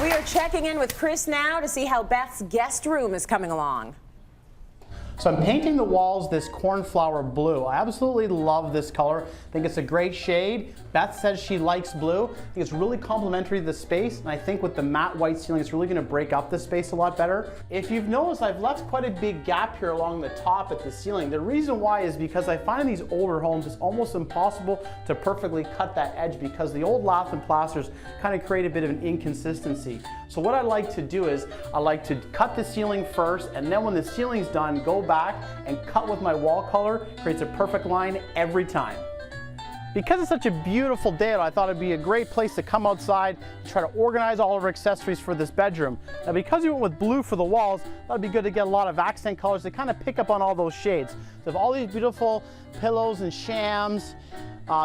We are checking in with Chris now to see how Beth's guest room is coming along. So I'm painting the walls this cornflower blue. I absolutely love this color. I think it's a great shade. Beth says she likes blue. I think it's really complementary to the space, and I think with the matte white ceiling, it's really gonna break up the space a lot better. If you've noticed, I've left quite a big gap here along the top at the ceiling. The reason why is because I find in these older homes, it's almost impossible to perfectly cut that edge because the old lath and plasters kind of create a bit of an inconsistency. So what I like to do is, I like to cut the ceiling first, and then when the ceiling's done, go back and cut with my wall color. Creates a perfect line every time. Because it's such a beautiful day, I thought it'd be a great place to come outside and try to organize all of our accessories for this bedroom. Now, because we went with blue for the walls, that'd be good to get a lot of accent colors to kind of pick up on all those shades. So if all these beautiful pillows and shams,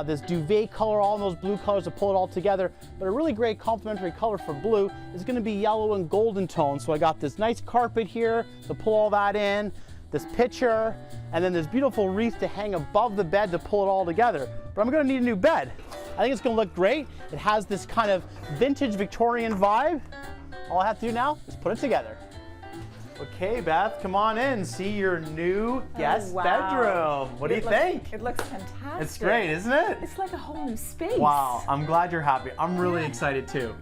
this duvet color, all those blue colors to pull it all together. But a really great complementary color for blue is going to be yellow and golden tones. So I got this nice carpet here to pull all that in, this picture, and then this beautiful wreath to hang above the bed to pull it all together. But I'm going to need a new bed. I think it's going to look great. It has this kind of vintage Victorian vibe. All I have to do now is put it together. Okay, Beth, come on in. See your new guest bedroom. What do you think? It looks fantastic. It's great, isn't it? It's like a whole new space. Wow, I'm glad you're happy. I'm really excited too.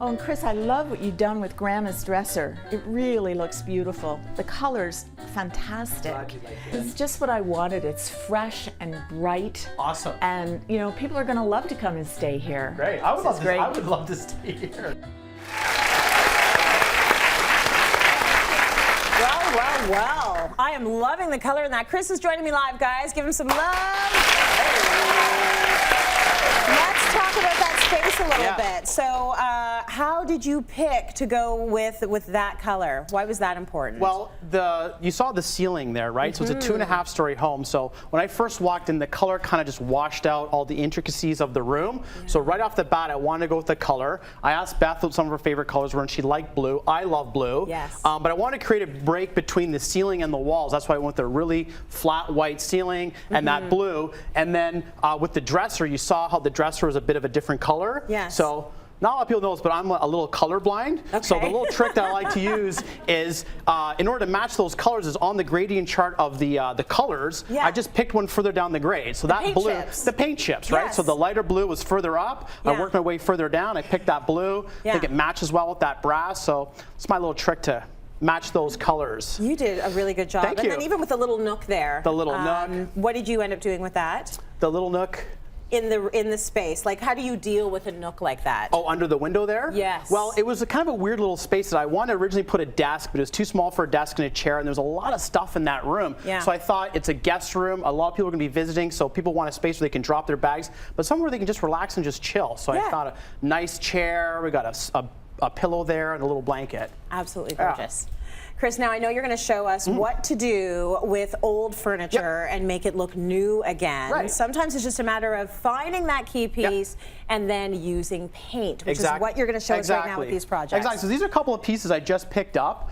Oh, and Chris, I love what you've done with Grandma's dresser. It really looks beautiful. The color's fantastic. Glad you like it. It's just what I wanted. It's fresh and bright. Awesome. And you know, people are going to love to come and stay here. Great. I would love to stay here. Well, I am loving the color in that. Chris is joining me live, guys. Give him some love. Let's talk about that space a little bit. So, how did you pick to go with that color? Why was that important? Well, you saw the ceiling there, right? So it's a 2.5-story home. So when I first walked in, the color kind of just washed out all the intricacies of the room. So right off the bat, I wanted to go with the color. I asked Beth what some of her favorite colors were, and she liked blue. I love blue. Yes. But I wanted to create a break between the ceiling and the walls. That's why I went with a really flat white ceiling and that blue. And then with the dresser, you saw how the dresser was a bit of a different color. Yes. So not a lot of people know this, but I'm a little colorblind. Okay. So the little trick that I like to use is, in order to match those colors, is on the gradient chart of the colors. Yeah. I just picked one further down the grade. So that blue, the paint chips, right? Yes. So the lighter blue was further up. Yeah. I worked my way further down. I picked that blue. I think it matches well with that brass. So it's my little trick to match those colors. You did a really good job. Thank you. And then even with the little nook there. The little nook. What did you end up doing with that? The little nook. In the space, like how do you deal with a nook like that? Oh, under the window there? Yes. Well, it was a kind of a weird little space that I wanted to originally put a desk, but it was too small for a desk and a chair, and there was a lot of stuff in that room. Yeah. So I thought it's a guest room. A lot of people are going to be visiting, so people want a space where they can drop their bags, but somewhere they can just relax and just chill. So I thought a nice chair. We got a pillow there and a little blanket. Absolutely gorgeous. Chris, now I know you're going to show us what to do with old furniture and make it look new again. Right. Sometimes it's just a matter of finding that key piece and then using paint, which is what you're going to show us right now with these projects. Exactly. So these are a couple of pieces I just picked up.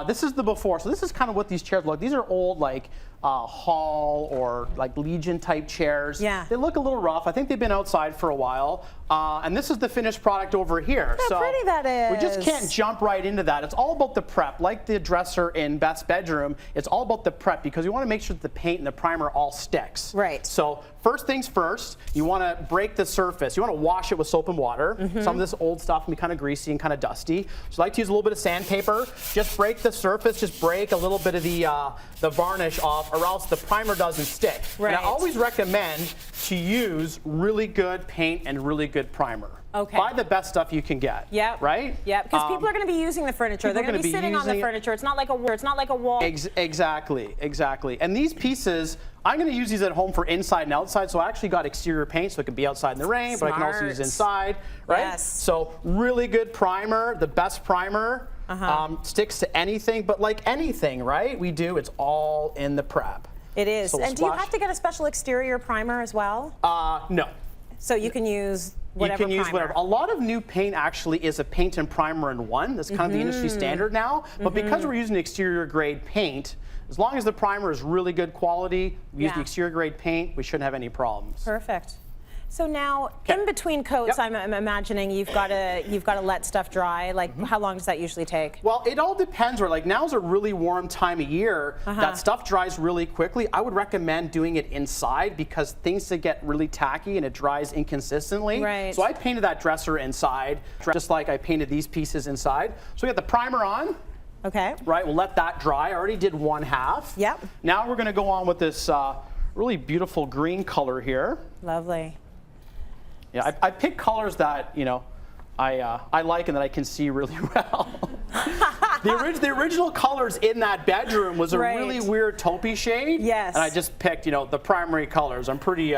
This is the before. So this is kind of what these chairs look. These are old, like Hall or like Legion type chairs. Yeah. They look a little rough. I think they've been outside for a while. And this is the finished product over here. Look how pretty that is. We just can't jump right into that. It's all about the prep. Like the dresser in Beth's bedroom, it's all about the prep because you want to make sure that the paint and the primer all sticks. Right. So first things first, you want to break the surface. You want to wash it with soap and water. Some of this old stuff can be kind of greasy and kind of dusty. So I like to use a little bit of sandpaper. Just break the surface. Just break a little bit of the varnish off, or else the primer doesn't stick. Right. And I always recommend to use really good paint and really good primer. Okay. Buy the best stuff you can get. Yep. Right? Yeah, because people are going to be using the furniture. They're going to be sitting on the furniture. It's not like a wall. Exactly. And these pieces, I'm going to use these at home for inside and outside. So I actually got exterior paint so it can be outside in the rain, but I can also use it inside. Right? Yes. So really good primer, the best primer. Sticks to anything, but like anything, right? It's all in the prep. It is. So we'll and do you have to get a special exterior primer as well? No. So you can use whatever You can use whatever. A lot of new paint actually is a paint and primer in one. That's kind of the industry standard now. But because we're using exterior grade paint, as long as the primer is really good quality, we use the exterior grade paint, we shouldn't have any problems. Perfect. So now, in between coats, I'm imagining you've got to let stuff dry. Like, how long does that usually take? Well, it all depends. Like now's a really warm time of year. That stuff dries really quickly. I would recommend doing it inside because things get really tacky and it dries inconsistently. Right. So I painted that dresser inside, just like I painted these pieces inside. So we got the primer on. Okay. Right, we'll let that dry. I already did one half. Yep. Now we're going to go on with this really beautiful green color here. Lovely. Yeah, I pick colors that, you know, I like and that I can see really well. The original colors in that bedroom was a really weird taupey shade. Yes. And I just picked, you know, the primary colors. I'm pretty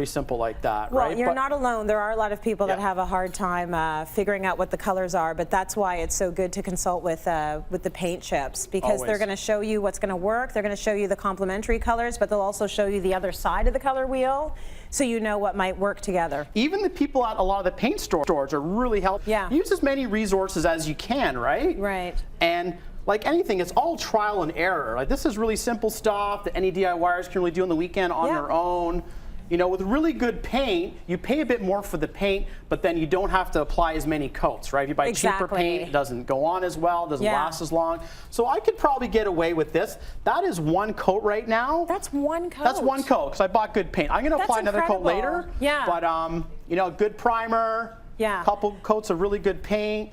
simple like that, Well, right? you're not alone. There are a lot of people that have a hard time figuring out what the colors are, but that's why it's so good to consult with the paint chips, because they're going to show you what's going to work. They're going to show you the complementary colors, but they'll also show you the other side of the color wheel, so you know what might work together. Even the people at a lot of the paint stores are really helpful. Yeah. Use as many resources as you can, right? Right. And like anything, it's all trial and error. Like this is really simple stuff that any DIYers can really do on the weekend on their own. You know, with really good paint, you pay a bit more for the paint, but then you don't have to apply as many coats, right? If you buy cheaper paint, it doesn't go on as well, doesn't last as long. So I could probably get away with this. That is one coat right now. That's one coat? That's one coat, because I bought good paint. I'm going to apply another coat later. Yeah. But, you know, good primer, couple coats of really good paint.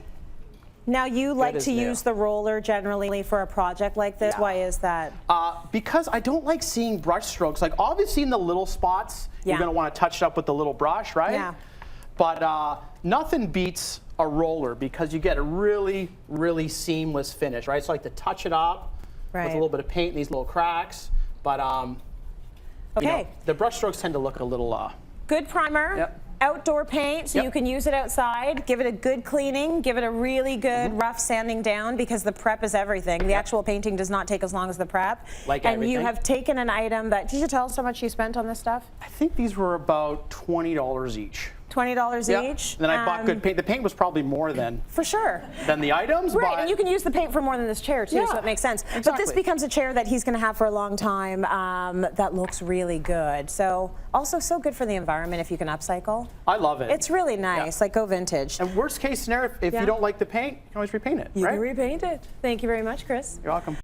Now, you like to use the roller generally for a project like this. Why is that? Because I don't like seeing brush strokes. Like obviously in the little spots, you're going to want to touch it up with the little brush, right? Yeah. But nothing beats a roller because you get a really, really seamless finish, right? So I like to touch it up with a little bit of paint in these little cracks. But you know, the brush strokes tend to look a little... Good primer. Outdoor paint, so you can use it outside. Give it a good cleaning. Give it a really good rough sanding down, because the prep is everything. The actual painting does not take as long as the prep. Like and everything. You have taken an item that, did you tell us how much you spent on this stuff? I think these were about $20 each. $20 each. Then I bought good paint. The paint was probably more than than the items. Right, but and you can use the paint for more than this chair too, so it makes sense. Exactly. But this becomes a chair that he's going to have for a long time that looks really good. So also so good for the environment if you can upcycle. I love it. It's really nice, like go vintage. And worst case scenario, if you don't like the paint, you can always repaint it, You can repaint it. Thank you very much, Chris. You're welcome.